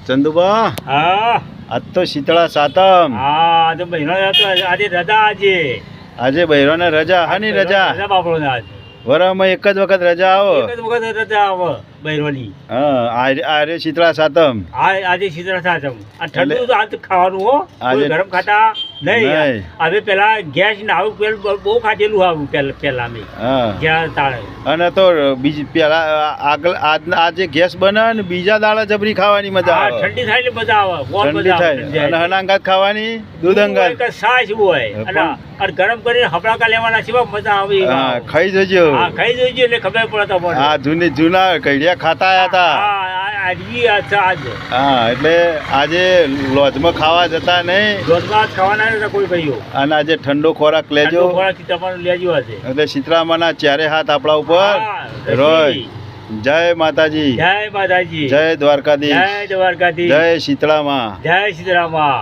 ચંદુબા હા આજ તો શીતળા સાતમ. હા તો બહેનો આજે રજા આજે બૈરોને રજા. હાની રજા? રજા બાપડો ને આજ વરામાં એક જ વખત રજા આવો. એક જ વખત રજા આવે બહેરોની. હા આર્ય શીતળા સાતમ. આજે શીતળા સાતમ આ ઠંડુ તો આજ ખાવાનું હો. આજે ગરમ ખાતા નહીં. નહીં. હવે પેલા ગેસ ને આવું પેલું બહુ ખાધેલું આવું પેલા મેં હા ગેસ તાળે. અને તો બીજી પેલા આગળ આજે ગેસ બને ને બીજા દાડા જબરી ખાવાની મજા હા આવે. ઠંડી થાય એટલે મજા આવે બહુ ઠંડી મજા થાય આવે અને હનાંગાત ખાવાની દૂધ અંગાત. છાશ હોય અને ગરમ કરીને હપડાકા લેવાના સિવાય મજા આવે એવા. હા ખાઈ જજો. હા ખાઈ જોઈજો એટલે ખબર પડે તમને. હા જૂના કઢિયા ખાતા આયા હતા. હા એટલે આજે લોજમાં ખાવા જતા નહીં ખાવાના નથી કોઈ ભાઈઓ. અને આજે ઠંડો ખોરાક લેજો. તમારું લેજો આજે. એટલે શીતળામાના ચારે હાથ આપણા ઉપર હા, રોય. રસી. જય માતાજી, જય માતાજી, જય દ્વારકાધીશ, જય દ્વારકાધીશ, જય શીતળામાં. જય સીતારામા.